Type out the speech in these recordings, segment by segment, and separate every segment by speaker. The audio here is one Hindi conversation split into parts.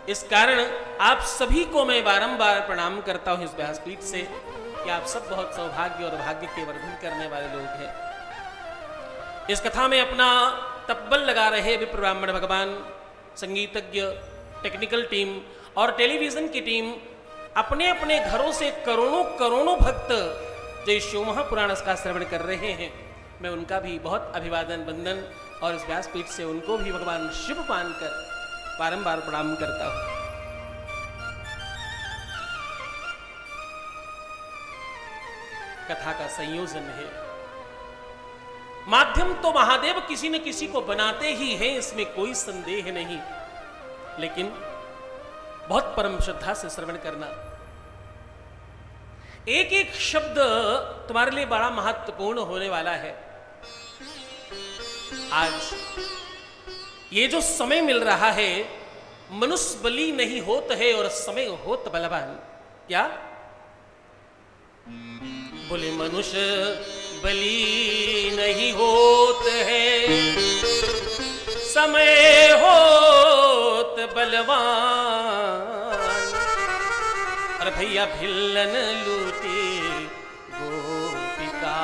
Speaker 1: इस कारण आप सभी को मैं बारंबार प्रणाम करता हूं इस व्यासपीठ से कि आप सब बहुत सौभाग्य और भाग्य के वर्धन करने वाले लोग हैं। इस कथा में अपना तब्बल लगा रहे विप्र ब्राह्मण भगवान, संगीतज्ञ, टेक्निकल टीम और टेलीविजन की टीम, अपने अपने घरों से करोड़ों करोड़ों भक्त जो इस शिव महापुराण का श्रवण कर रहे हैं, मैं उनका भी बहुत अभिवादन वंदन और इस व्यासपीठ से उनको भी भगवान शिव मानकर बारंबार प्रणाम करता हूं। कथा का संयोजन है, माध्यम तो महादेव किसी न किसी को बनाते ही हैं, इसमें कोई संदेह नहीं, लेकिन बहुत परम श्रद्धा से श्रवण करना। एक एक शब्द तुम्हारे लिए बड़ा महत्वपूर्ण होने वाला है। आज ये जो समय मिल रहा है, मनुष्य बली नहीं होत है और समय होत बलवान। क्या बोले? मनुष्य बली नहीं होत है, समय होत बलवान। अरे भैया भिल्लन लूटी गोपिका,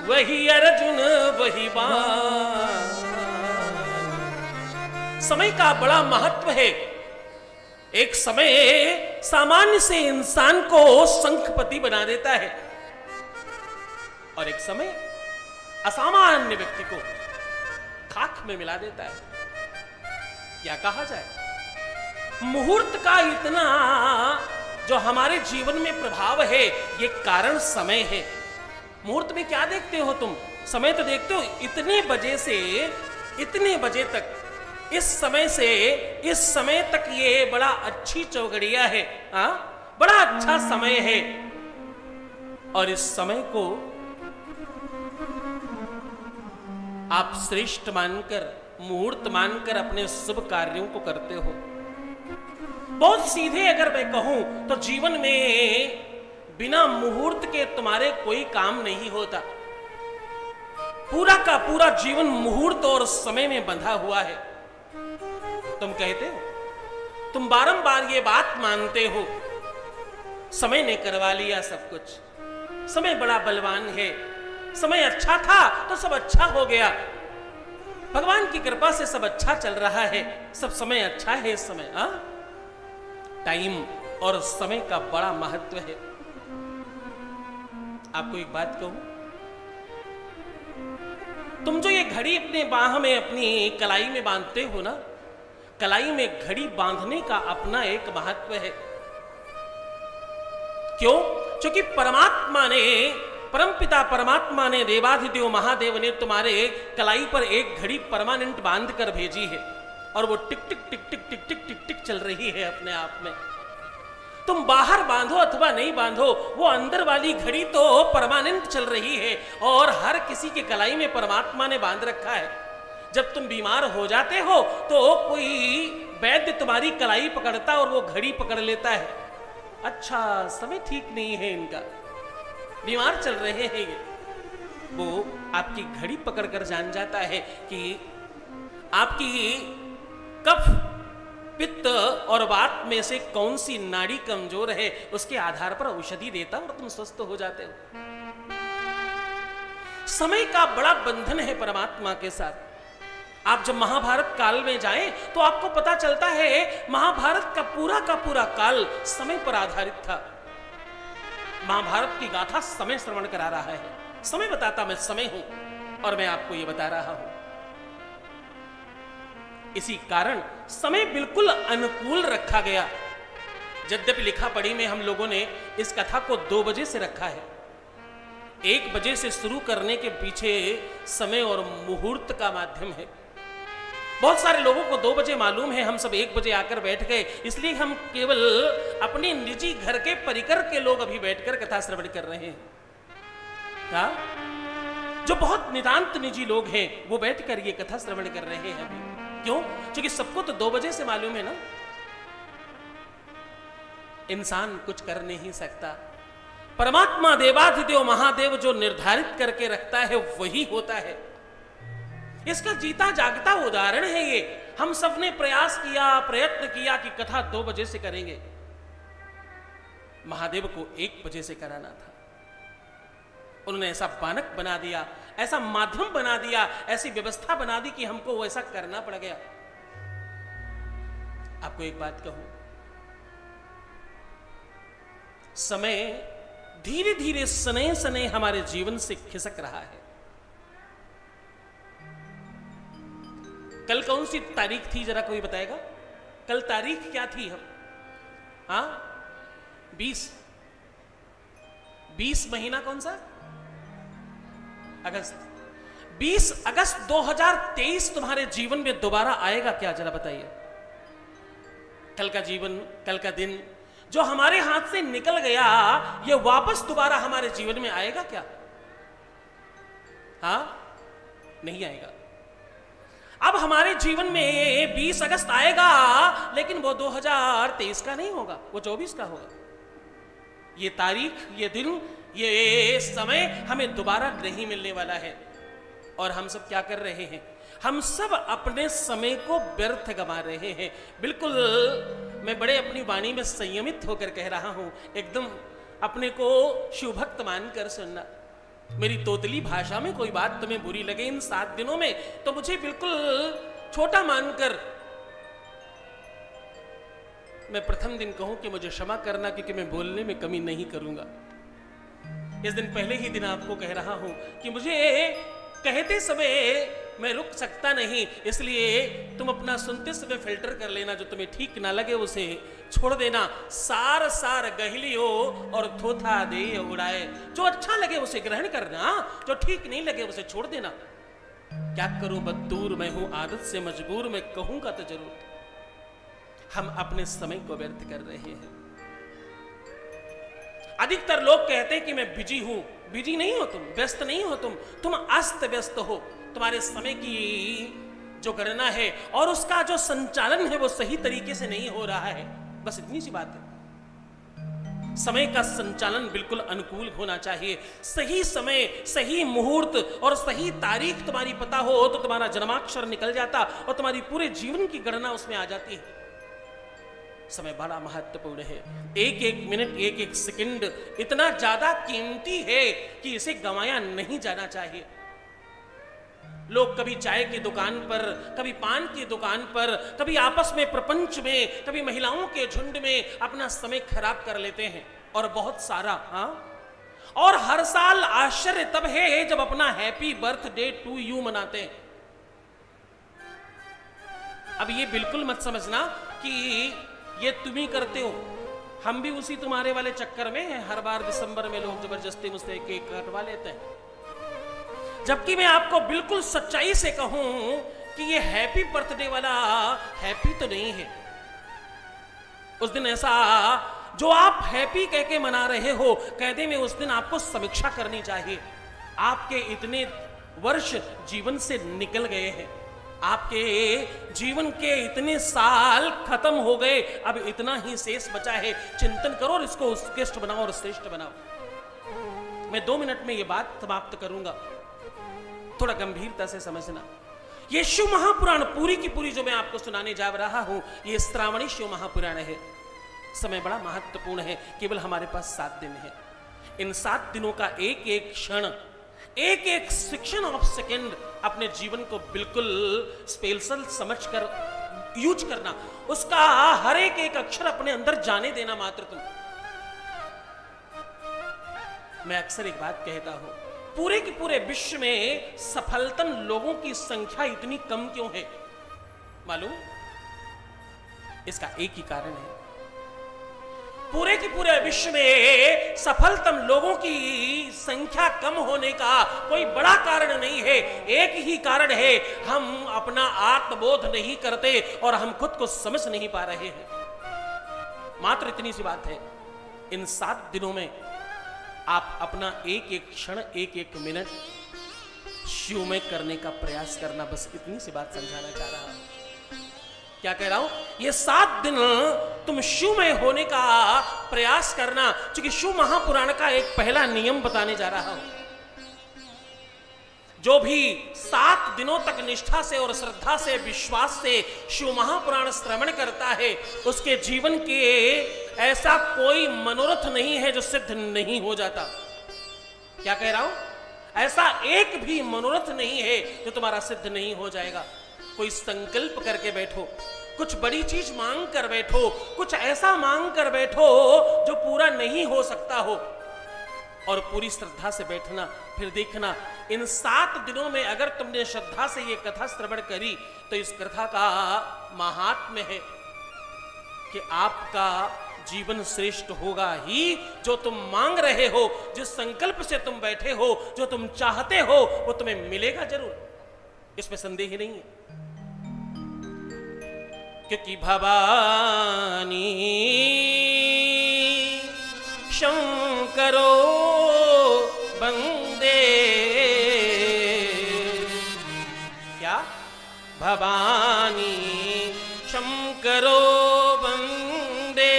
Speaker 1: वही अर्जुन वही बाण। समय का बड़ा महत्व है। एक समय सामान्य से इंसान को शंखपति बना देता है और एक समय असामान्य व्यक्ति को खाक में मिला देता है। क्या कहा जाए, मुहूर्त का इतना जो हमारे जीवन में प्रभाव है, ये कारण समय है। मुहूर्त में क्या देखते हो तुम? समय तो देखते हो, इतने बजे से इतने बजे तक, इस समय से इस समय तक ये बड़ा अच्छी चौगड़िया है, बड़ा अच्छा समय है। और इस समय को आप श्रेष्ठ मानकर, मुहूर्त मानकर अपने शुभ कार्यों को करते हो। बहुत सीधे अगर मैं कहूं तो जीवन में बिना मुहूर्त के तुम्हारे कोई काम नहीं होता। पूरा का पूरा जीवन मुहूर्त और समय में बंधा हुआ है। तुम कहते हो, तुम बारंबार ये बात मानते हो, समय ने करवा लिया सब कुछ, समय बड़ा बलवान है, समय अच्छा था तो सब अच्छा हो गया, भगवान की कृपा से सब अच्छा चल रहा है, सब समय अच्छा है। इस समय टाइम और समय का बड़ा महत्व है। आपको एक बात कहूं, तुम जो ये घड़ी अपने बाह में, अपनी कलाई में बांधते हो ना, कलाई में घड़ी बांधने का अपना एक महत्व है। क्यों? क्योंकि परमात्मा ने, परमपिता परमात्मा ने, देवाधिदेव महादेव ने तुम्हारे कलाई पर एक घड़ी परमानेंट बांध कर भेजी है और वो टिक टिक टिक टिक टिक टिक टिक टिक चल रही है अपने आप में। तुम बाहर बांधो अथवा नहीं बांधो, वो अंदर वाली घड़ी तो परमानेंट चल रही है और हर किसी के कलाई में परमात्मा ने बांध रखा है। जब तुम बीमार हो जाते हो तो कोई वैद्य तुम्हारी कलाई पकड़ता और वो घड़ी पकड़ लेता है। अच्छा, समय ठीक नहीं है इनका, बीमार चल रहे हैं ये। वो आपकी घड़ी पकड़कर जान जाता है कि आपकी कफ, पित्त और वात में से कौन सी नाड़ी कमजोर है, उसके आधार पर औषधि देता और तुम स्वस्थ हो जाते हो। समय का बड़ा बंधन है परमात्मा के साथ। आप जब महाभारत काल में जाएं तो आपको पता चलता है महाभारत का पूरा काल समय पर आधारित था। महाभारत की गाथा समय श्रवण करा रहा है, समय बताता मैं समय हूं और मैं आपको यह बता रहा हूं। इसी कारण समय बिल्कुल अनुकूल रखा गया। यद्यपि लिखा पढ़ी में हम लोगों ने इस कथा को 2 बजे से रखा है। 1 बजे से शुरू करने के पीछे समय और मुहूर्त का माध्यम है। बहुत सारे लोगों को 2 बजे मालूम है, हम सब 1 बजे आकर बैठ गए, इसलिए हम केवल अपने निजी घर के परिकर के लोग अभी बैठकर कथा श्रवण कर रहे हैं। क्या? जो बहुत नितांत निजी लोग हैं वो बैठकर ये कथा श्रवण कर रहे हैं अभी। क्यों? क्योंकि सबको तो 2 बजे से मालूम है ना। इंसान कुछ कर नहीं सकता, परमात्मा देवाधिदेव महादेव जो निर्धारित करके रखता है वही होता है। इसका जीता जागता उदाहरण है ये। हम सब ने प्रयास किया, प्रयत्न किया कि कथा 2 बजे से करेंगे। महादेव को 1 बजे से कराना था। उन्होंने ऐसा बानक बना दिया, ऐसा माध्यम बना दिया, ऐसी व्यवस्था बना दी कि हमको वैसा करना पड़ गया। आपको एक बात कहूं, समय धीरे धीरे सने सने हमारे जीवन से खिसक रहा है। कल कौन सी तारीख थी, जरा कोई बताएगा? कल तारीख क्या थी? हम 20 महीना कौन सा? अगस्त। 20 अगस्त 2023 तुम्हारे जीवन में दोबारा आएगा क्या, जरा बताइए। कल का जीवन, कल का दिन जो हमारे हाथ से निकल गया, ये वापस दोबारा हमारे जीवन में आएगा क्या? नहीं आएगा। अब हमारे जीवन में 20 अगस्त आएगा, लेकिन वो 2023 का नहीं होगा, वो 24 का होगा। ये तारीख, ये दिन, ये समय हमें दोबारा नहीं मिलने वाला है। और हम सब क्या कर रहे हैं? हम सब अपने समय को व्यर्थ गंवा रहे हैं। बिल्कुल मैं बड़े अपनी वाणी में संयमित होकर कह रहा हूं, एकदम अपने को शिवभक्त मानकर सुनना। मेरी तोतली भाषा में कोई बात तुम्हें बुरी लगे इन 7 दिनों में, तो मुझे बिल्कुल छोटा मानकर मैं प्रथम दिन कहूं कि मुझे क्षमा करना, क्योंकि मैं बोलने में कमी नहीं करूंगा। इस दिन पहले ही दिन आपको कह रहा हूं कि मुझे कहते समय मैं रुक सकता नहीं, इसलिए तुम अपना सुनते समय फिल्टर कर लेना। जो तुम्हें ठीक ना लगे उसे छोड़ देना। सार सार गहलियो और थोथा दे उड़ाए। जो अच्छा लगे उसे ग्रहण करना, जो ठीक नहीं लगे उसे छोड़ देना। क्या करूं बददूर मैं हूं, आदत से मजबूर, मैं कहूंगा तो जरूर। हम अपने समय को व्यर्थ कर रहे हैं। अधिकतर लोग कहते हैं कि मैं बिजी हूं। बिजी नहीं हो तुम, व्यस्त नहीं हो तुम अस्त व्यस्त हो। तुम्हारे समय की जो गणना है और उसका जो संचालन है वो सही तरीके से नहीं हो रहा है। बस इतनी सी बात है। समय का संचालन बिल्कुल अनुकूल होना चाहिए। सही समय, सही मुहूर्त और सही तारीख तुम्हारी पता हो तो तुम्हारा जन्माक्षर निकल जाता और तुम्हारी पूरे जीवन की गणना उसमें आ जाती है। समय बड़ा महत्वपूर्ण है। एक एक मिनट, एक एक सेकंड इतना ज्यादा कीमती है कि इसे गंवाया नहीं जाना चाहिए। लोग कभी चाय की दुकान पर, कभी पान की दुकान पर, कभी आपस में प्रपंच में, कभी महिलाओं के झुंड में अपना समय खराब कर लेते हैं। और बहुत सारा और हर साल आश्चर्य तब है जब अपना हैप्पी बर्थडे टू यू मनाते हैं। अब ये बिल्कुल मत समझना कि ये तुम ही करते हो, हम भी उसी तुम्हारे वाले चक्कर में हैं। हर बार दिसंबर में लोग जबरदस्ती मुझसे केक कटवा लेते हैं। जबकि मैं आपको बिल्कुल सच्चाई से कहूं कि ये हैप्पी बर्थडे वाला हैप्पी तो नहीं है। उस दिन ऐसा जो आप हैप्पी कह के मना रहे हो, कहते में उस दिन आपको समीक्षा करनी चाहिए। आपके इतने वर्ष जीवन से निकल गए हैं, आपके जीवन के इतने साल खत्म हो गए, अब इतना ही शेष बचा है। चिंतन करो और इसको उत्कृष्ट बनाओ और श्रेष्ठ बनाओ। मैं 2 मिनट में ये बात समाप्त करूंगा, थोड़ा गंभीरता से समझना। ये शिव महापुराण पूरी की पूरी जो मैं आपको सुनाने जा रहा हूं, ये श्रावणी शिव महापुराण है। समय बड़ा महत्वपूर्ण है। केवल हमारे पास 7 दिन है। इन 7 दिनों का एक एक क्षण, एक एक सेक्शन ऑफ सेकेंड अपने जीवन को बिल्कुल स्पेशल समझकर यूज करना। उसका हर एक एक अक्षर अपने अंदर जाने देना मात्र तुम। मैं अक्सर एक बात कहता हूं, पूरे के पूरे विश्व में सफलतम लोगों की संख्या इतनी कम क्यों है? मालूम? इसका एक ही कारण है। पूरे के पूरे विश्व में सफलतम लोगों की संख्या कम होने का कोई बड़ा कारण नहीं है। एक ही कारण है, हम अपना आत्मबोध नहीं करते और हम खुद को समझ नहीं पा रहे हैं। मात्र इतनी सी बात है। इन 7 दिनों में आप अपना एक एक क्षण, एक एक मिनट शिव में करने का प्रयास करना। बस इतनी सी बात समझाना चाह रहा हूं। क्या कह रहा हूं? ये 7 दिन तुम शिवमय होने का प्रयास करना, क्योंकि शिव महापुराण का एक पहला नियम बताने जा रहा हूं। जो भी 7 दिनों तक निष्ठा से और श्रद्धा से विश्वास से शिव महापुराण श्रवण करता है, उसके जीवन के ऐसा कोई मनोरथ नहीं है जो सिद्ध नहीं हो जाता। क्या कह रहा हूं? ऐसा एक भी मनोरथ नहीं है जो तुम्हारा सिद्ध नहीं हो जाएगा। कोई संकल्प करके बैठो, कुछ बड़ी चीज मांग कर बैठो, कुछ ऐसा मांग कर बैठो जो पूरा नहीं हो सकता हो, और पूरी श्रद्धा से बैठना। फिर देखना, इन 7 दिनों में अगर तुमने श्रद्धा से ये कथा श्रवण करी तो इस कथा का महात्म्य है कि आपका जीवन श्रेष्ठ होगा ही। जो तुम मांग रहे हो, जिस संकल्प से तुम बैठे हो, जो तुम चाहते हो, वो तुम्हें मिलेगा जरूर, इसमें संदेह ही नहीं है। क्योंकि भवानी शंकरो वंदे, क्या? भवानी शंकरो वंदे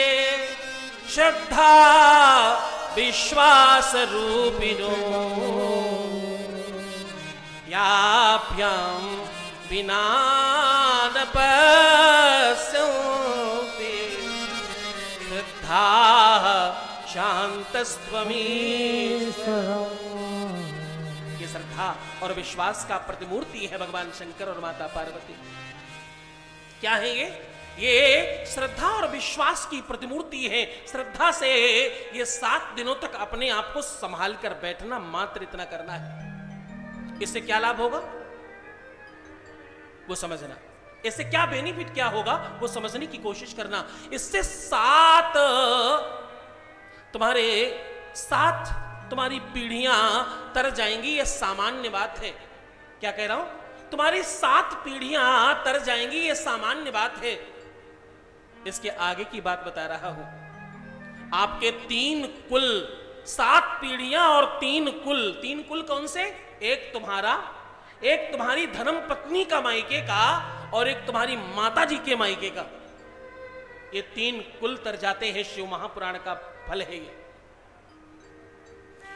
Speaker 1: श्रद्धा विश्वास रूपिणो याभ्याम विना न पश्यन्ति श्रद्धा शांतस्त्वमी। ये श्रद्धा और विश्वास का प्रतिमूर्ति है भगवान शंकर और माता पार्वती। क्या है ये? ये श्रद्धा और विश्वास की प्रतिमूर्ति है। श्रद्धा से ये 7 दिनों तक अपने आप को संभाल कर बैठना, मात्र इतना करना है। इससे क्या लाभ होगा वो समझना, इससे क्या बेनिफिट क्या होगा वो समझने की कोशिश करना। इससे 7 तुम्हारी पीढ़ियां तर जाएंगी, यह सामान्य बात है। क्या कह रहा हूं? तुम्हारी 7 पीढ़ियां तर जाएंगी, यह सामान्य बात है। इसके आगे की बात बता रहा हूं। आपके 3 कुल, 7 पीढ़ियां और 3 कुल। 3 कुल कौन से? एक तुम्हारा, एक तुम्हारी धर्म पत्नी का मायके का, और एक तुम्हारी माता जी के मायके का। ये 3 कुल तर जाते हैं। शिव महापुराण का फल है ये।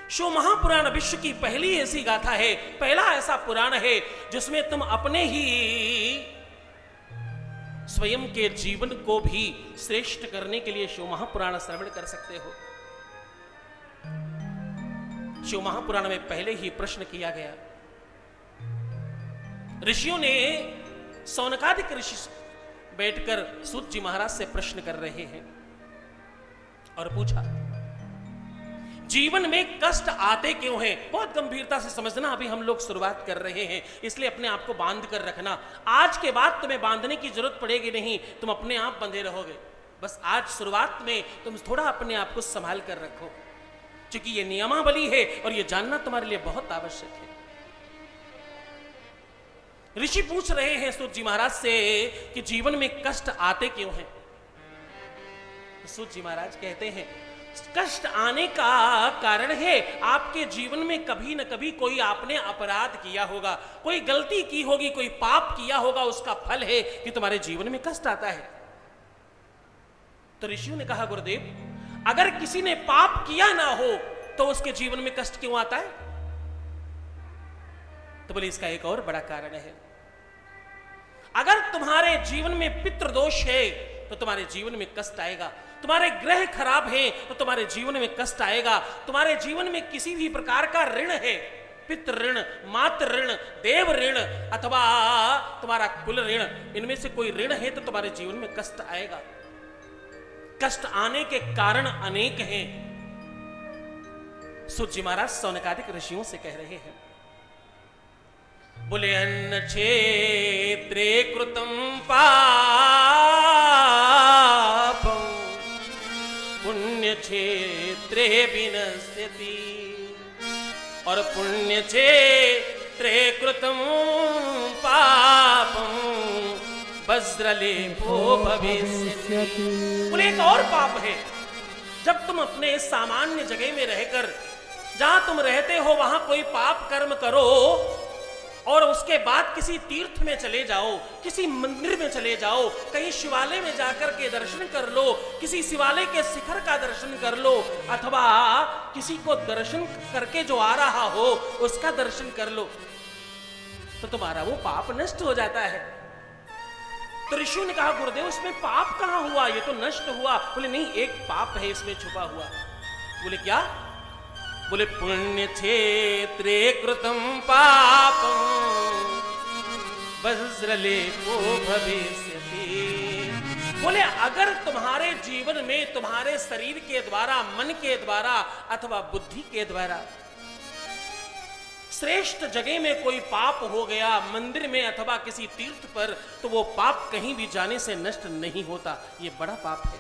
Speaker 1: शिव महापुराण विश्व की पहली ऐसी गाथा है, पहला ऐसा पुराण है जिसमें तुम अपने ही स्वयं के जीवन को भी श्रेष्ठ करने के लिए शिव महापुराण श्रवण कर सकते हो। शिव महापुराण में पहले ही प्रश्न किया गया। ऋषियों ने, सौनकादिक ऋषि बैठकर सूत जी महाराज से प्रश्न कर रहे हैं और पूछा, जीवन में कष्ट आते क्यों हैं? बहुत गंभीरता से समझना, अभी हम लोग शुरुआत कर रहे हैं, इसलिए अपने आप को बांध कर रखना। आज के बाद तुम्हें बांधने की जरूरत पड़ेगी नहीं, तुम अपने आप बंधे रहोगे। बस आज शुरुआत में तुम थोड़ा अपने आप को संभाल कर रखो, क्योंकि ये नियमावली है और ये जानना तुम्हारे लिए बहुत आवश्यक है। ऋषि पूछ रहे हैं सूत जी महाराज से कि जीवन में कष्ट आते क्यों हैं? सूत जी महाराज कहते हैं, कष्ट आने का कारण है आपके जीवन में कभी न कभी कोई आपने अपराध किया होगा, कोई गलती की होगी, कोई पाप किया होगा, उसका फल है कि तुम्हारे जीवन में कष्ट आता है। तो ऋषियों ने कहा, गुरुदेव, अगर किसी ने पाप किया ना हो तो उसके जीवन में कष्ट क्यों आता है? तो बोले, इसका एक और बड़ा कारण है। अगर तुम्हारे जीवन में पितृदोष है तो तुम्हारे जीवन में कष्ट आएगा। तुम्हारे ग्रह खराब हैं तो तुम्हारे जीवन में कष्ट आएगा। तुम्हारे जीवन में किसी भी प्रकार का ऋण है, पितृ ऋण, मातृ ऋण, देव ऋण अथवा तुम्हारा कुल ऋण, इनमें से कोई ऋण है तो तुम्हारे जीवन में कष्ट आएगा। कष्ट आने के कारण अनेक हैं। सूत जी महाराज सौनकादिक ऋषियों से कह रहे हैं, बोले, अन्न क्षेत्रे कृतं पापं पुण्य क्षेत्रे विनश्यति, और पुण्य क्षेत्रे कृतं पापं वज्रलेपो भविष्यति। बोले, एक और पाप है। जब तुम अपने सामान्य जगह में रहकर, जहां तुम रहते हो, वहां कोई पाप कर्म करो और उसके बाद किसी तीर्थ में चले जाओ, किसी मंदिर में चले जाओ, कहीं शिवालय में जाकर के दर्शन कर लो, किसी शिवालय के शिखर का दर्शन कर लो, अथवा किसी को दर्शन करके जो आ रहा हो उसका दर्शन कर लो। तो तुम्हारा वो पाप नष्ट हो जाता है। तो ऋषियों ने कहा गुरुदेव इसमें पाप कहां हुआ, ये तो नष्ट हुआ। बोले नहीं, एक पाप है इसमें छुपा हुआ। बोले क्या? बोले पुण्य क्षेत्रे कृतम पापम वज्रलेपो भविष्यति। बोले अगर तुम्हारे जीवन में तुम्हारे शरीर के द्वारा, मन के द्वारा अथवा बुद्धि के द्वारा श्रेष्ठ जगह में कोई पाप हो गया, मंदिर में अथवा किसी तीर्थ पर, तो वो पाप कहीं भी जाने से नष्ट नहीं होता, ये बड़ा पाप है।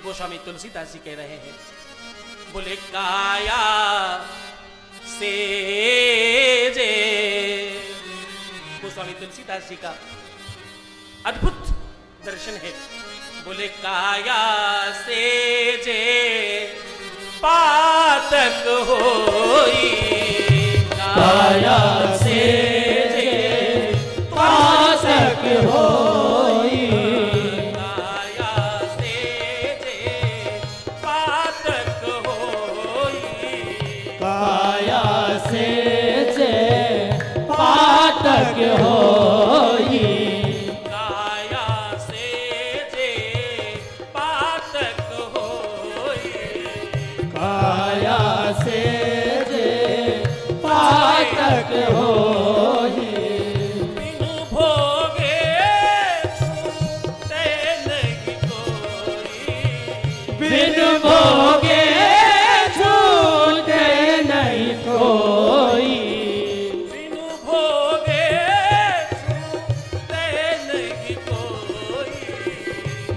Speaker 1: गोस्वामी तुलसीदास जी कह रहे हैं, बोले काया से जे, गोस्वामी तुलसीदास जी का अद्भुत दर्शन है। बोले काया से जे पातक होई,
Speaker 2: काया से जे पातक होई,
Speaker 1: काया से जे पातक होई,
Speaker 2: काया से जे पातक होई,
Speaker 1: काया से जे पातक होई,
Speaker 2: काया से जे पातक होई,
Speaker 1: बिनु भोगे छूटे नहीं कोई,
Speaker 2: बिन भोगे छूटे नहीं कोई,
Speaker 1: बिनु भोगे छूटे नहीं कोई,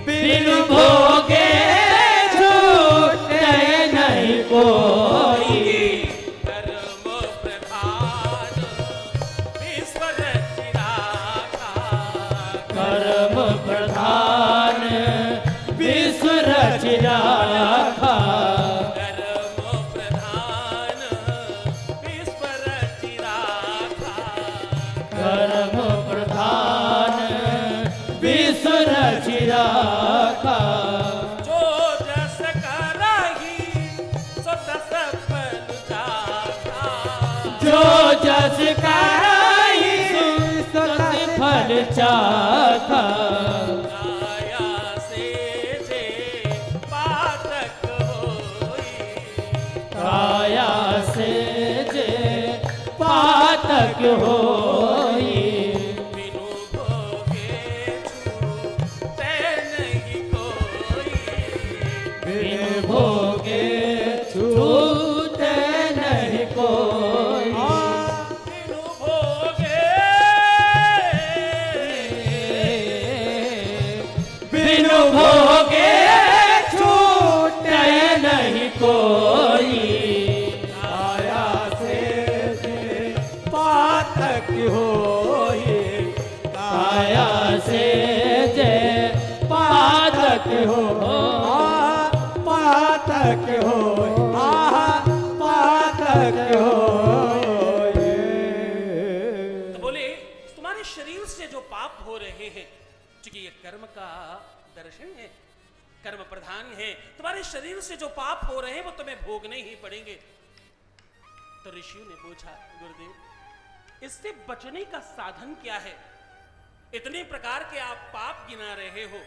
Speaker 2: बिन भोगे छूटे नहीं कोई,
Speaker 1: कर्म प्रधान ईश्वर चिरागा,
Speaker 2: कर्म प्रधान विश्व रचिराखा,
Speaker 1: कर्म प्रधान ईश्वर चिरागा,
Speaker 2: कर्म प्रधान विश्व रचिराखा,
Speaker 1: जो जस करही सो तस फल जाता,
Speaker 2: जो जस कराई सत फल चाखा,
Speaker 1: काया से जे पातक होई,
Speaker 2: काया से जे पातक होई,
Speaker 1: बिनु भोगे छूटे नहीं कोई,
Speaker 2: बिन भोगे छूटे नहीं कोई,
Speaker 1: बिनु भोगे,
Speaker 2: बिन भोगे छूटे नहीं कोई, काया से जे पातक होई, काया से जे पातक हो, पातक हो, पातक हो।
Speaker 1: तो बोले तुम्हारे शरीर से जो पाप हो रहे हैं, क्योंकि ये कर्म का दर्शन है, कर्म प्रधान है, तुम्हारे शरीर से जो पाप हो रहे हैं वो तुम्हें भोगने ही पड़ेंगे। तो ऋषियों ने पूछा गुरुदेव इससे बचने का साधन क्या है? इतने प्रकार के आप पाप गिना रहे हो,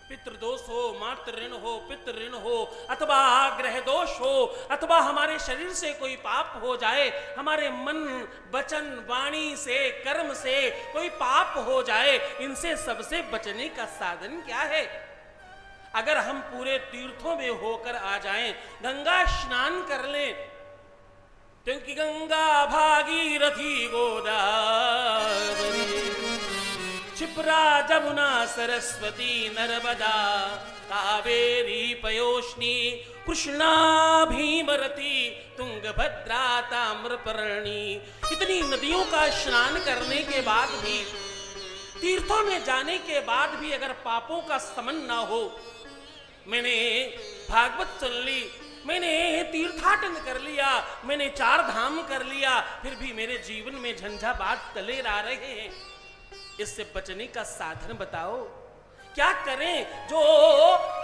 Speaker 1: पितृदोष हो, मातृ ऋण हो, पितृ ऋण हो, अथवा ग्रह दोष हो, अथवा हमारे शरीर से कोई पाप हो जाए, हमारे मन वचन वाणी से कर्म से कोई पाप हो जाए, इनसे सबसे बचने का साधन क्या है? अगर हम पूरे तीर्थों में होकर आ जाएं, गंगा स्नान कर लें, क्योंकि गंगा भागीरथी गोदावरी क्षिप्रा जमुना सरस्वती नर्मदा कावेरी पयोष्णी कृष्णा भीमरती तुंगभद्रा ताम्रपर्णी, इतनी नदियों का स्नान करने के बाद भी, तीर्थों में जाने के बाद भी अगर पापों का समन ना हो, मैंने भागवत सुन ली, मैंने तीर्थाटन कर लिया, मैंने 4 धाम कर लिया, फिर भी मेरे जीवन में झंझावात तले आ रहे हैं, इससे बचने का साधन बताओ। क्या करें जो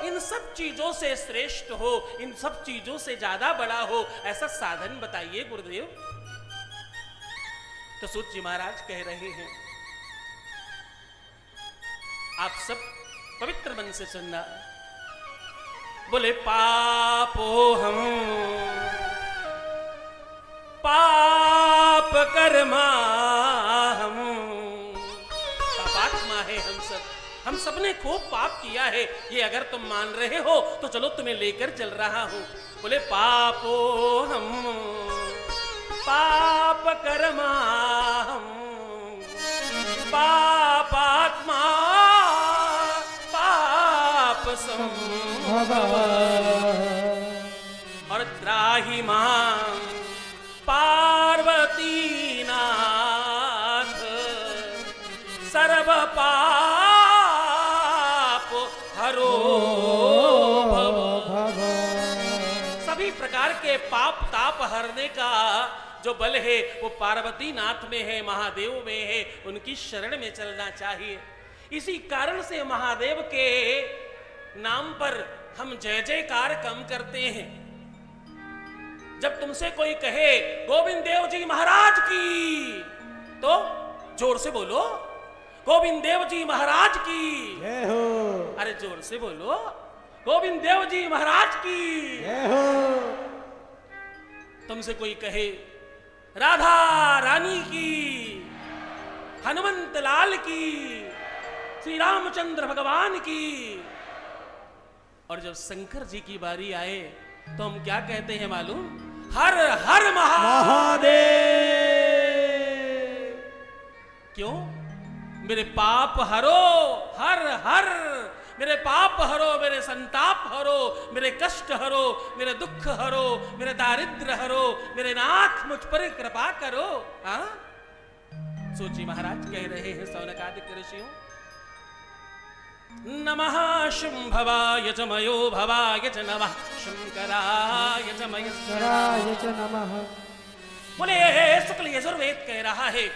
Speaker 1: इन सब चीजों से श्रेष्ठ हो, इन सब चीजों से ज्यादा बड़ा हो, ऐसा साधन बताइए गुरुदेव। तो सूत जी महाराज कह रहे हैं, आप सब पवित्र मन से सुनना। बोले पापो हम पाप कर्मा हम, पापात्मा है हम सबने खूब पाप किया है। ये अगर तुम मान रहे हो तो चलो तुम्हें लेकर चल रहा हूं। बोले पापो हम पाप कर्मा हम पापात्मा पाप संभव और त्राहि मां पार्वती नाथ सर्व पाप हरो भव। सभी प्रकार के पाप ताप हरने का जो बल है वो पार्वती नाथ में है, महादेव में है। उनकी शरण में चलना चाहिए। इसी कारण से महादेव के नाम पर हम जय जयकार कम करते हैं। जब तुमसे कोई कहे गोविंद देव जी महाराज की, तो जोर से बोलो गोविंद देव जी महाराज की
Speaker 2: जय हो।
Speaker 1: अरे जोर से बोलो गोविंद देव जी महाराज की
Speaker 2: जय हो।
Speaker 1: तुमसे कोई कहे राधा रानी की, हनुमंत लाल की, श्री रामचंद्र भगवान की, और जब शंकर जी की बारी आए तो हम क्या कहते हैं मालूम? हर हर महादेव। क्यों? मेरे पाप हरो, हर हर मेरे पाप हरो, मेरे संताप हरो, मेरे कष्ट हरो, मेरे दुख हरो, मेरे दारिद्र हरो, मेरे नाथ मुझ पर कृपा करो। हाँ, सूत जी महाराज कह रहे हैं सौनकादिक ऋषियों, नमः शुंभवाय च मयो भवाय च नमः शंकराय च महेश्वराय च नमः। बोले शुक्ल यजुर्वेद कह रहा है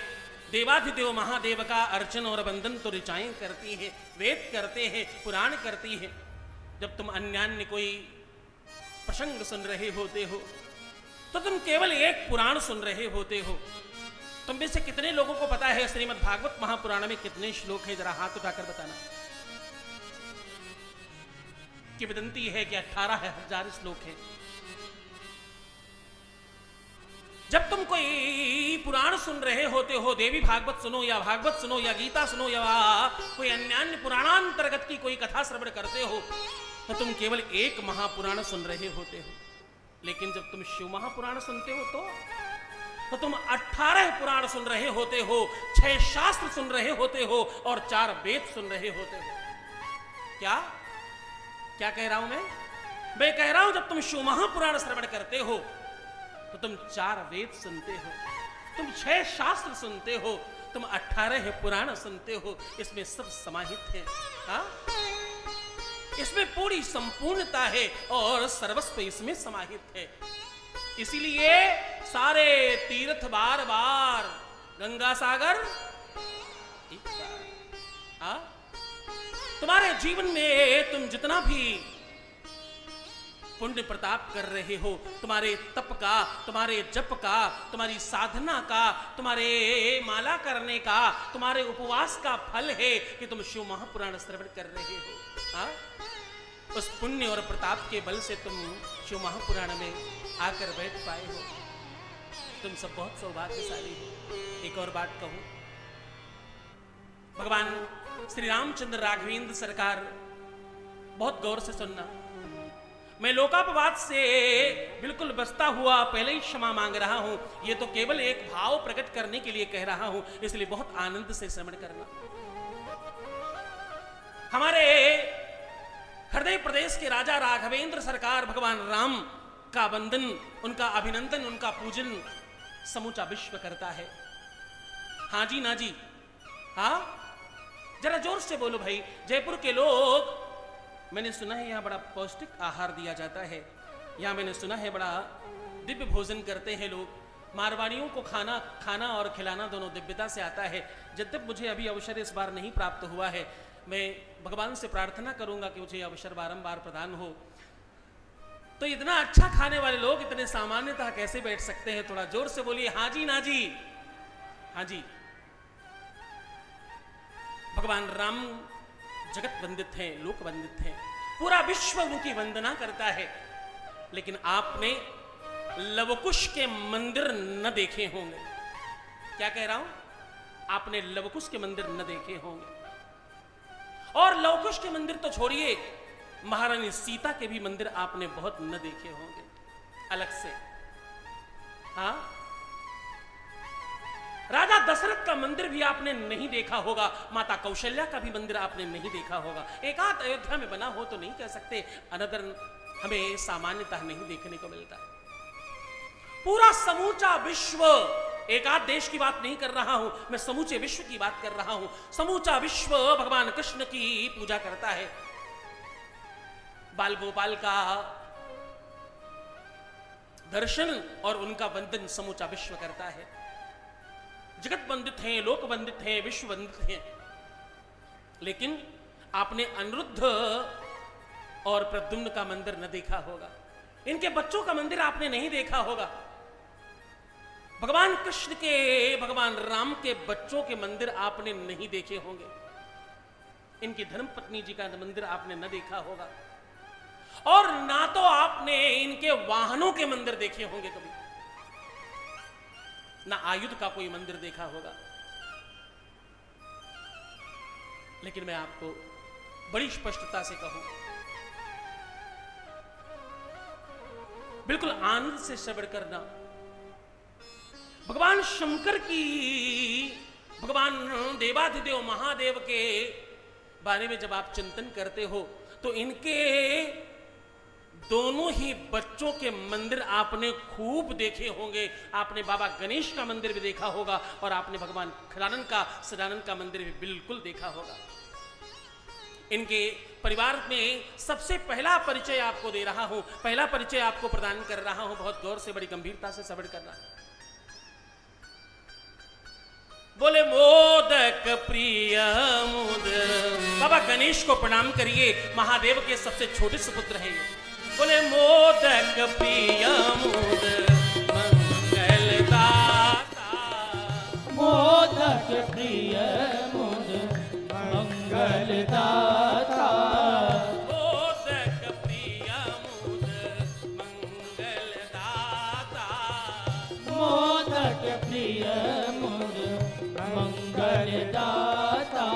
Speaker 1: देवाधिदेव महादेव का अर्चन और वंदन तो ऋचाएं करती है, वेद करते हैं, पुराण करती है। जब तुम अन्यान्य कोई प्रसंग सुन रहे होते हो तो तुम केवल एक पुराण सुन रहे होते हो। तुम में से कितने लोगों को पता है श्रीमद् भागवत महापुराण में कितने श्लोक है? जरा हाथ उठाकर बताना। किंवदंती है कि 18,000 श्लोक है। जब तुम कोई पुराण सुन रहे होते हो, देवी भागवत सुनो या भागवत सुनो या गीता सुनो या कोई अन्यान्य पुराणांतर्गत की कोई कथा श्रवण करते हो, तो तुम केवल एक महापुराण सुन रहे होते हो। लेकिन जब तुम शिव महापुराण सुनते हो तो तुम 18 पुराण सुन रहे होते हो, 6 शास्त्र सुन रहे होते हो और 4 वेद सुन रहे होते हो। क्या क्या कह रहा हूं मैं कह रहा हूं जब तुम शिव महापुराण श्रवण करते हो तो तुम 4 वेद सुनते हो, तुम 6 शास्त्र सुनते हो, तुम 18 पुराण सुनते हो। इसमें सब समाहित है। हाँ? इसमें पूरी संपूर्णता है और सर्वस्व इसमें समाहित है। इसीलिए सारे तीर्थ बार बार गंगा सागर एक बार। हाँ? तुम्हारे जीवन में तुम जितना भी पुण्य प्रताप कर रहे हो, तुम्हारे तप का, तुम्हारे जप का, तुम्हारी साधना का, तुम्हारे माला करने का, तुम्हारे उपवास का फल है कि तुम शिव महापुराण श्रवण कर रहे हो। हाँ? उस पुण्य और प्रताप के बल से तुम शिव महापुराण में आकर बैठ पाए हो। तुम सब बहुत सौभाग्यशाली हो। एक और बात कहूं, भगवान श्री रामचंद्र राघवेंद्र सरकार, बहुत गौर से सुनना, मैं लोकापवाद से बिल्कुल बचता हुआ पहले ही क्षमा मांग रहा हूं। यह तो केवल एक भाव प्रकट करने के लिए कह रहा हूं, इसलिए बहुत आनंद से श्रवण करना। हमारे हृदय प्रदेश के राजा राघवेंद्र सरकार भगवान राम का वंदन, उनका अभिनंदन, उनका पूजन समूचा विश्व करता है। हाँ जी ना जी? हाँ, जरा जोर से बोलो भाई। जयपुर के लोग, मैंने सुना है यहाँ बड़ा पौष्टिक आहार दिया जाता है। यहाँ मैंने सुना है बड़ा दिव्य भोजन करते हैं लोग। मारवाड़ियों को खाना और खिलाना दोनों दिव्यता से आता है। यद्यप मुझे अभी अवसर इस बार नहीं प्राप्त हुआ है, मैं भगवान से प्रार्थना करूंगा कि मुझे अवसर बारंबार प्रदान हो। तो इतना अच्छा खाने वाले लोग इतने सामान्यतः कैसे बैठ सकते हैं? थोड़ा जोर से बोलिए हाँ जी ना जी। हाँ जी, भगवान राम जगत वंदित हैं, लोक वंदित हैं, पूरा विश्व उनकी वंदना करता है। लेकिन आपने लवकुश के मंदिर न देखे होंगे। क्या कह रहा हूं? आपने लवकुश के मंदिर न देखे होंगे। और लवकुश के मंदिर तो छोड़िए, महारानी सीता के भी मंदिर आपने बहुत न देखे होंगे अलग से। हाँ, राजा दशरथ का मंदिर भी आपने नहीं देखा होगा, माता कौशल्या का भी मंदिर आपने नहीं देखा होगा। एक आध अयोध्या में बना हो तो नहीं कह सकते, अनदर हमें सामान्यतः नहीं देखने को मिलता। पूरा समूचा विश्व, एक आध देश की बात नहीं कर रहा हूं मैं, समूचे विश्व की बात कर रहा हूं। समूचा विश्व भगवान कृष्ण की पूजा करता है। बाल गोपाल का दर्शन और उनका वंदन समूचा विश्व करता है। जगत वंदित हैं, लोक वंदित हैं, विश्व वंदित हैं। लेकिन आपने अनिरुद्ध और प्रद्युम्न का मंदिर न देखा होगा, इनके बच्चों का मंदिर आपने नहीं देखा होगा। भगवान कृष्ण के, भगवान राम के बच्चों के मंदिर आपने नहीं देखे होंगे। इनकी धर्मपत्नी जी का मंदिर आपने न देखा होगा। और ना तो आपने इनके वाहनों के मंदिर देखे होंगे कभी, ना आयुध का कोई मंदिर देखा होगा। लेकिन मैं आपको बड़ी स्पष्टता से कहूं, बिल्कुल आनंद से श्रवण करना, भगवान शंकर की, भगवान देवाधिदेव महादेव के बारे में जब आप चिंतन करते हो तो इनके दोनों ही बच्चों के मंदिर आपने खूब देखे होंगे। आपने बाबा गणेश का मंदिर भी देखा होगा और आपने भगवान खदानंद का, सदानंद का मंदिर भी बिल्कुल देखा होगा। इनके परिवार में सबसे पहला परिचय आपको दे रहा हूं, पहला परिचय आपको प्रदान कर रहा हूं। बहुत गौर से, बड़ी गंभीरता से श्रवण करना। बोले मोदक प्रिय मुद, बाबा गणेश को प्रणाम करिए, महादेव के सबसे छोटे सुपुत्र हैं ये। बोले मोदक प्रिय मुद मंगलदाता,
Speaker 2: मोदक प्रिय मुद मंगलदाता,
Speaker 1: मोदक प्रिय मुद मंगलदाता,
Speaker 2: मोदक प्रिय मुद मंगलदाता।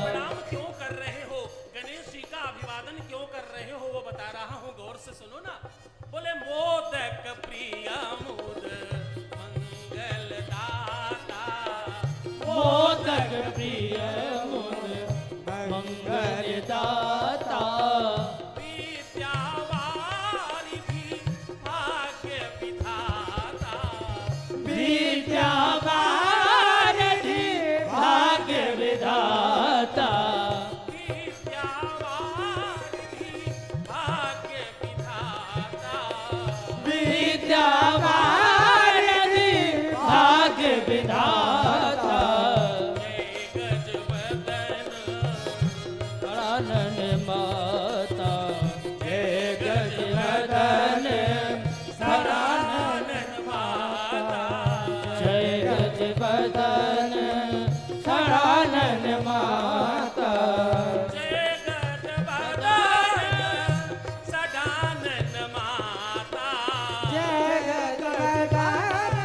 Speaker 1: प्रणाम क्यों कर रहे हो, गणेश जी का अभिवादन क्यों कर रहे हो, वो बता रहा हूं, गौर से सुनो ना। बोले मोदक प्रिय मुद मंगलदाता,
Speaker 2: मोदक प्रिय मुद मंगलदाता,
Speaker 1: विद्यावारिधि भाग्य विधाता,
Speaker 2: विद्यावारिधि भाग्य विधाता,
Speaker 1: विद्यावारिधि भाग्य विधाता,
Speaker 2: विद्यावारिधि भाग्य विधाता।
Speaker 1: जय गजवदन
Speaker 2: शरणन माता, जय गजवदन शरणन
Speaker 1: माता,
Speaker 2: जय गजवदन शरणन माता,
Speaker 1: जय गजवदन सदानन माता,
Speaker 2: जय गजवदन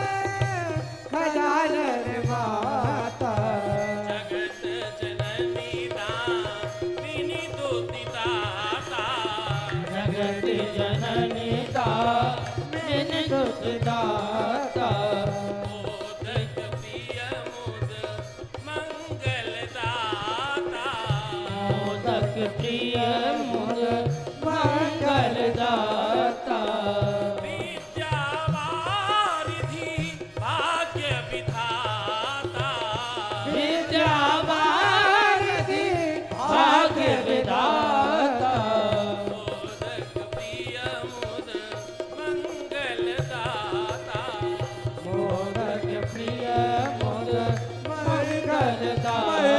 Speaker 2: खजानन माता,
Speaker 1: जगत जननी दामिनी दुतिदाता,
Speaker 2: जगत जननी दामिनी दुतिदाता,
Speaker 1: मोदक प्रिय मुद मंगलदाता,
Speaker 2: मोदक प्रिय मुद मंगलदाता,
Speaker 1: विद्यावारिधि भाग्य विधाता,
Speaker 2: विद्यावारिधि भाग्य विधाता,
Speaker 1: मोदक प्रिय मुद मंगलदाता,
Speaker 2: मोदक प्रिय मुद मंगलदाता,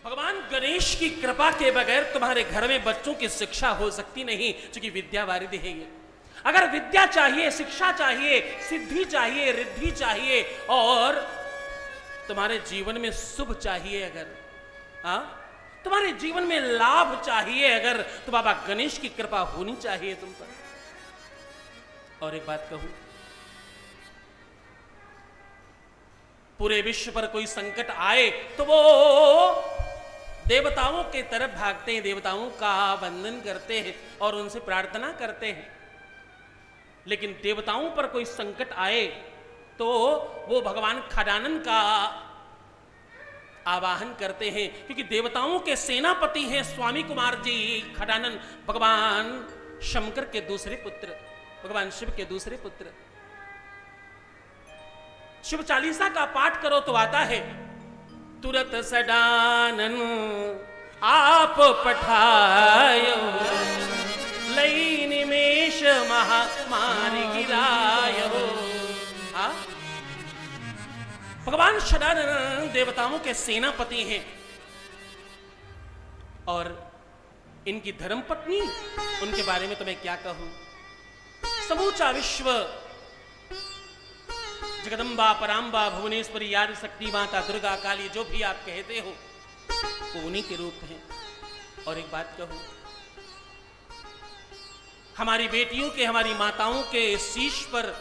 Speaker 1: भगवान गणेश की कृपा के बगैर तुम्हारे घर में बच्चों की शिक्षा हो सकती नहीं, क्योंकि विद्यावारिधि है ये। अगर विद्या चाहिए, शिक्षा चाहिए, सिद्धि चाहिए, रिद्धि चाहिए और तुम्हारे जीवन में शुभ चाहिए, अगर तुम्हारे जीवन में लाभ चाहिए, अगर तो बाबा गणेश की कृपा होनी चाहिए तुम पर। और एक बात कहूं, पूरे विश्व पर कोई संकट आए तो वो देवताओं के तरफ भागते हैं, देवताओं का वंदन करते हैं और उनसे प्रार्थना करते हैं। लेकिन देवताओं पर कोई संकट आए तो वो भगवान खडानन का आवाहन करते हैं, क्योंकि देवताओं के सेनापति हैं स्वामी कुमार जी खडानन, भगवान शंकर के दूसरे पुत्र, भगवान शिव के दूसरे पुत्र। शिव चालीसा का पाठ करो तो आता है, तुरत सडानन आप पठायो, लई निमेश महामारी गिरायो। भगवान सडानन देवताओं के सेनापति हैं और इनकी धर्मपत्नी, उनके बारे में तो मैं क्या कहूं। समूचा विश्व जगदम्बा, पराम्बा, भुवनेश्वरी, याद शक्ति, माता दुर्गा, काली, जो भी आप कहते हो वो उन्हीं के रूप हैं। और एक बात कहूं, हमारी बेटियों के, हमारी माताओं के शीश पर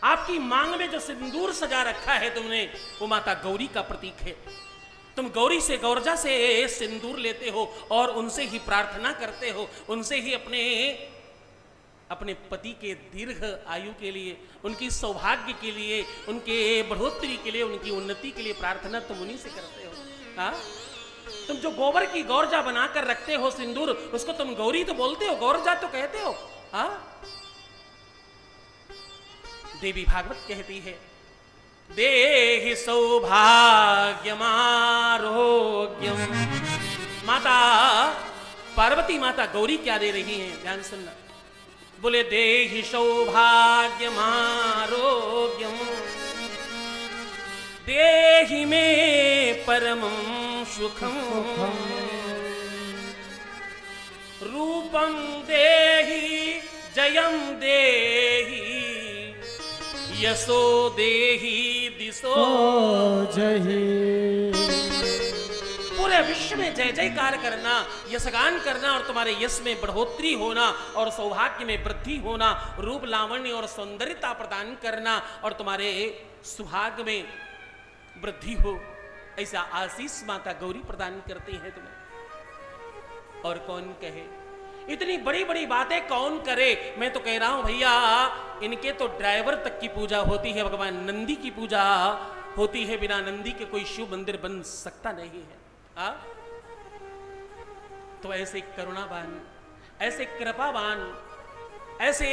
Speaker 1: आपकी मांग में जो सिंदूर सजा रखा है तुमने, वो माता गौरी का प्रतीक है। तुम गौरी से, गौरजा से सिंदूर लेते हो और उनसे ही प्रार्थना करते हो, उनसे ही अपने पति के दीर्घ आयु के लिए, उनकी सौभाग्य के लिए, उनके बढ़ोतरी के लिए, उनकी उन्नति के लिए प्रार्थना तुम उन्हीं से करते हो। तुम जो गोबर की गौरजा बनाकर रखते हो सिंदूर, उसको तुम गौरी तो बोलते हो, गौरजा तो कहते हो। देवी भागवत कहती है, देहि सौभाग्यम आरोग्यम। माता पार्वती, माता गौरी क्या दे रही हैं, ध्यान सुनना। बोले देहि सौभाग्यम आरोग्यम, देहि में परमं सुखम, रूपम देहि जयम देहि, यशो देहि दिशो
Speaker 2: जही।
Speaker 1: पूरे विश्व में जय जयकार करना, यशगान करना और तुम्हारे यश में बढ़ोतरी होना और सौभाग्य में वृद्धि होना, रूप लावण्य और सौंदर्यता प्रदान करना और तुम्हारे सुहाग में वृद्धि हो, ऐसा आशीष माता गौरी प्रदान करती है तुम्हें। और कौन कहे, इतनी बड़ी बड़ी बातें कौन करे। मैं तो कह रहा हूं भैया, इनके तो ड्राइवर तक की पूजा होती है, भगवान नंदी की पूजा होती है, बिना नंदी के कोई शिव मंदिर बन सकता नहीं है। तो ऐसे करुणावान, ऐसे कृपावान, ऐसे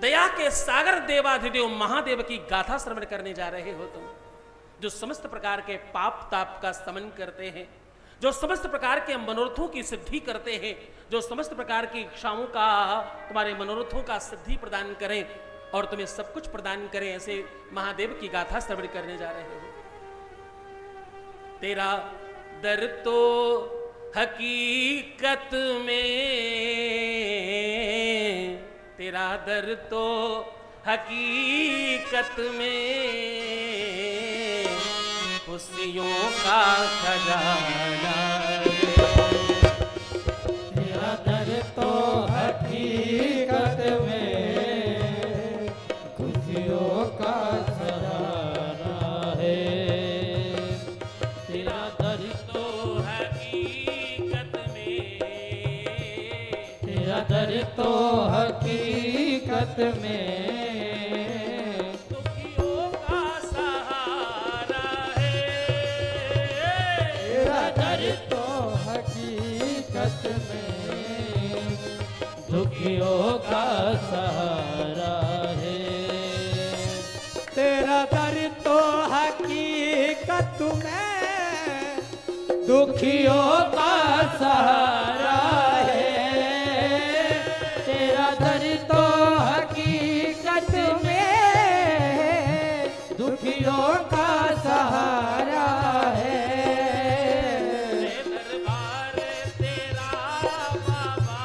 Speaker 1: दया के सागर देवाधिदेव महादेव की गाथा श्रवण करने जा रहे हो तुम, जो समस्त प्रकार के पाप ताप का समन करते हैं, जो समस्त प्रकार के मनोरथों की सिद्धि करते हैं, जो समस्त प्रकार की इच्छाओं का, तुम्हारे मनोरथों का सिद्धि प्रदान करें और तुम्हें सब कुछ प्रदान करें, ऐसे महादेव की गाथा श्रवण करने जा रहे हो। तेरा दर तो हकीकत में, तेरा दर तो हकीकत में खुशियों का खजाना,
Speaker 2: तेरा दर तो हकीकत में खुशियों का सराहना है।
Speaker 1: तेरा दर तो हकीकत में,
Speaker 2: तेरा दर तो हकीकत में
Speaker 1: दुखियों का सहारा है।
Speaker 2: तेरा दर तो हकीकत में दुखियों का सहारा है। तेरा दर तो हकीकत में दुखियों का सहारा है। तेरा दर तो हकीकत में दुखियों का सहारा है।
Speaker 1: दरबार तेरा बाबा,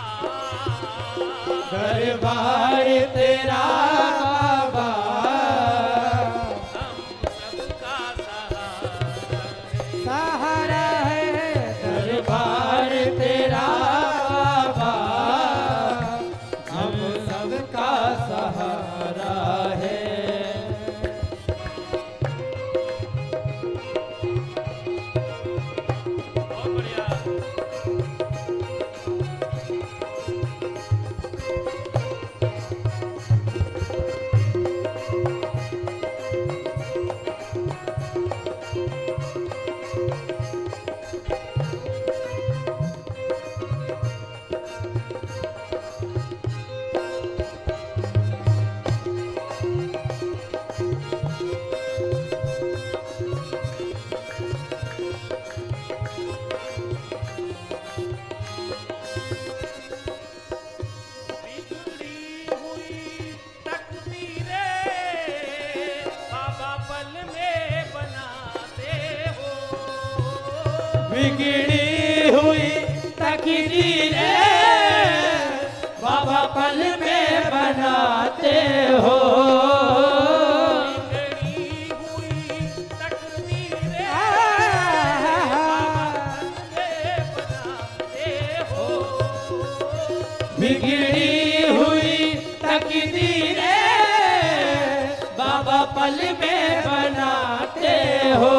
Speaker 2: बिगड़ी हुई तकदीरें बाबा पल में बनाते हो। बिगड़ी हुई तकदीरें बाबा पल में बनाते हो।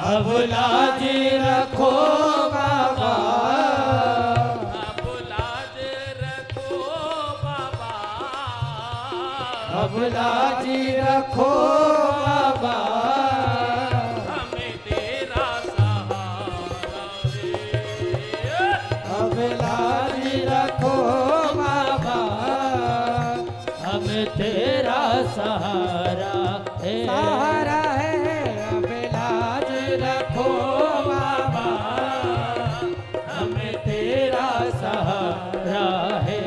Speaker 2: अब लाज रखो बाबा,
Speaker 1: अब लाज रखो बाबा,
Speaker 2: अब लाज रखो बाबा,
Speaker 1: हमें तेरा सहारा है।
Speaker 2: अब लाज रखो बाबा, हम तेरा सहारा है। सहारा है, अब लाज रखो बाबा, हम तेरा सहारा है।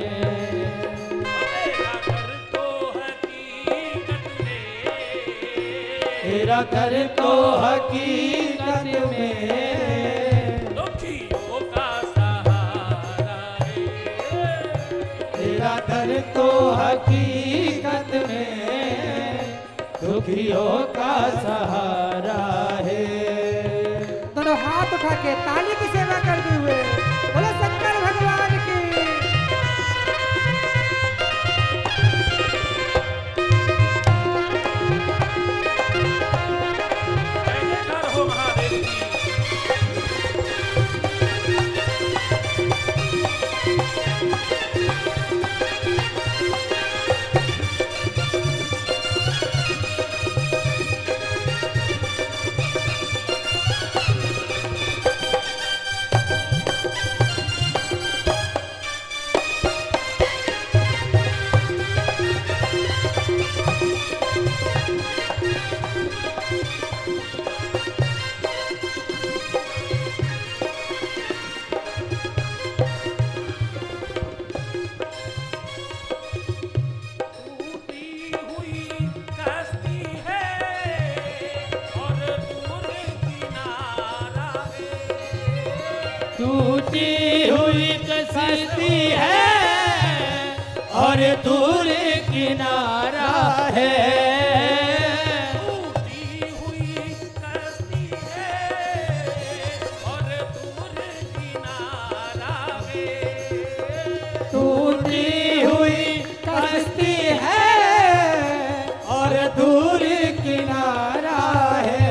Speaker 2: तेरा घर तो हकीकत में
Speaker 1: दुखियों का सहारा है।
Speaker 2: तेरा घर तो हकीकत में दुखियों का सहारा है। दोनों हाथ उठा के ताली की सेवा करते हुए बोले शंकर भगवान की।
Speaker 1: जयकार हो महादेव की।
Speaker 2: टूटी हुई कश्ती है और दूर किनारा है।
Speaker 1: टूटी हुई कश्ती है और दूर किनारा है।
Speaker 2: टूटी हुई कश्ती है और दूर किनारा है।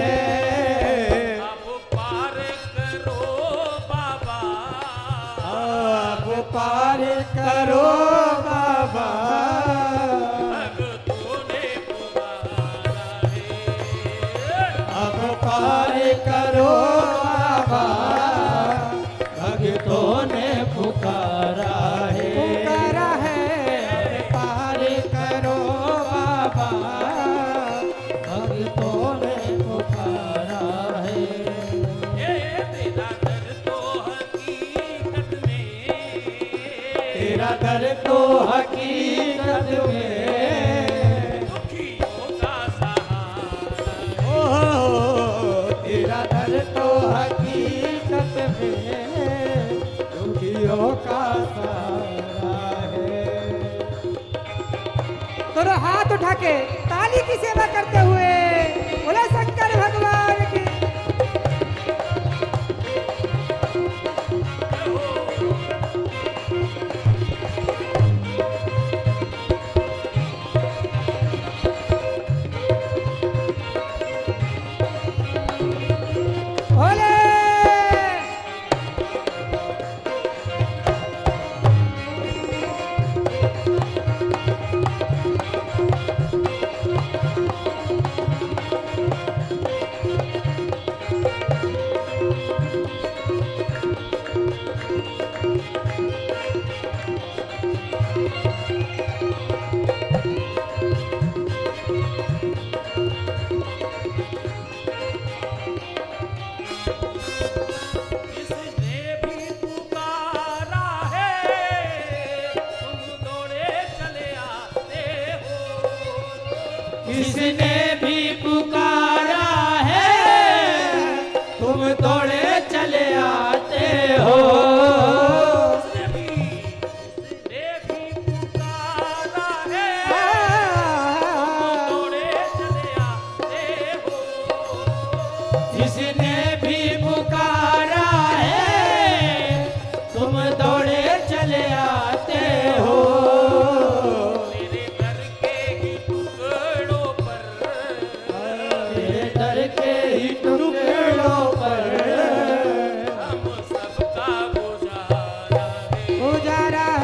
Speaker 1: अब पार करो बाबा,
Speaker 2: अब पार करो बाबा,
Speaker 1: भक्तों ने पुकारा है।
Speaker 2: अब पार करो बाबा, भक्तों ने पुकारा है। पुकारा है, अब पार करो बाबा, भक्तों ने पुकारा है।
Speaker 1: ये तेरा दर तो हकीकत में,
Speaker 2: तेरा दर तो हकीकत में
Speaker 1: दुखियों का सहारा है।
Speaker 2: ओ तेरा दर तो हकीकत में दुखियों का सहारा है। दोनों हाथ उठा के ताली की सेवा करते हुए बोले शंकर भगवान की। बोले
Speaker 3: जिसने भी पुकारा है तुम दौड़े चले आते हो।
Speaker 1: जिसने भी पुकारा है तुम दौड़े चले आते हो।
Speaker 3: तेरे दर के ही टुकड़ों पर तेरे दर के ही टुकड़ों पर
Speaker 1: हम सबका गुजारा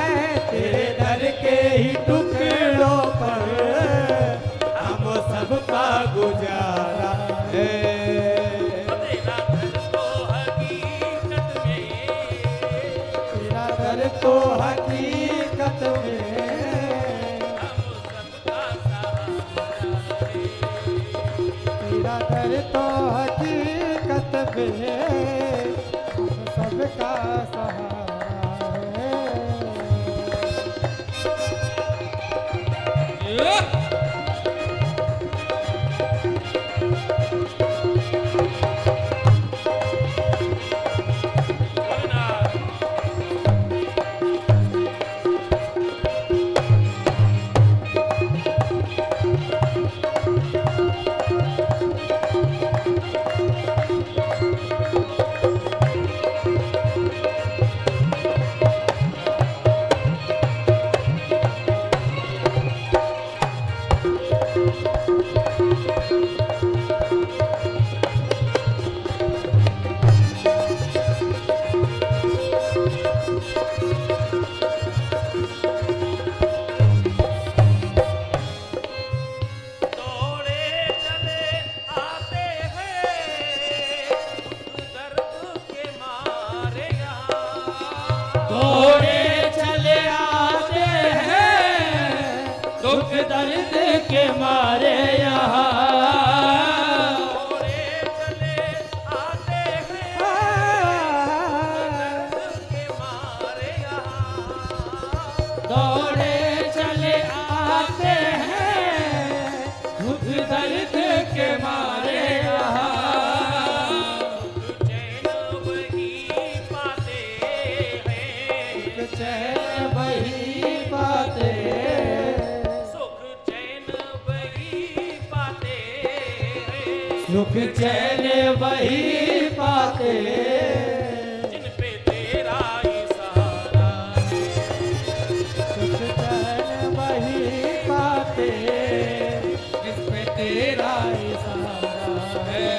Speaker 1: है
Speaker 3: तेरे दर के ही टुकड़ों पर हम सबका गुजारा है।
Speaker 1: तेरा दर तो हकीकत में
Speaker 3: तेरा दर तो हकीकत में
Speaker 1: हम सबका सहारा है।
Speaker 3: तेरा दर तो हकीकत में हम सबका सहारा है।
Speaker 1: दौड़े चले आते हैं दर्द के मारे यहाँ।
Speaker 3: दौड़े चले आते हैं दुख दर्द के मारे यहाँ।
Speaker 1: दौड़े चले आते हैं दर्द के मारे यहाँ।
Speaker 3: दौड़े चले आते हैं दुख दर्द के मारे यहाँ।
Speaker 1: चैन वही पाते हैं
Speaker 3: चैन वही पाते
Speaker 1: सुख चैन वही पाते हैं
Speaker 3: सुख चैन वही पाते
Speaker 1: जिन पे तेरा ही सहारा है।
Speaker 3: सुख चैन वही पाते जिस पे तेरा ही सहारा है।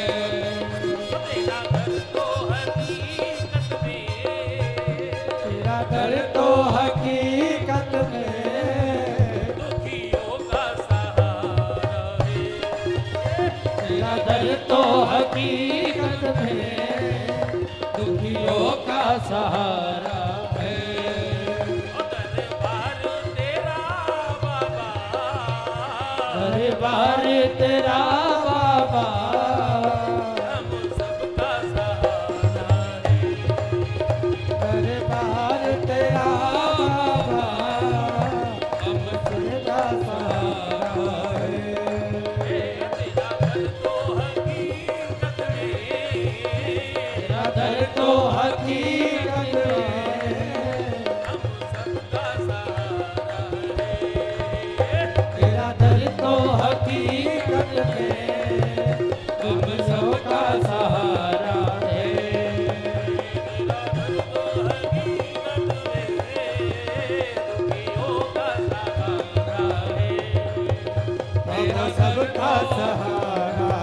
Speaker 1: तेरा दर तो हकीकत में
Speaker 3: तेरा दर तो हकीकत में
Speaker 1: दुखियों का सहारा है।
Speaker 3: तेरा दर तो हकीकत में दुखियों का सहारा है।
Speaker 1: दरबार तेरा बाबा
Speaker 3: दरबार तेरा बाबा
Speaker 1: हम सबका सहारा है।
Speaker 3: दरबार तेरा बाबा हम सबका सहारा है।
Speaker 1: तेरा दर तो हकीकत में
Speaker 3: तेरा दर तो हकीकत में
Speaker 1: हम सबका सहारा है।
Speaker 3: तेरा दर तो हकीकत में हम सबका सहारा है।
Speaker 1: तेरा दर तो हकीकत में दुखियों का सहारा है।
Speaker 3: तेरा सबका सहारा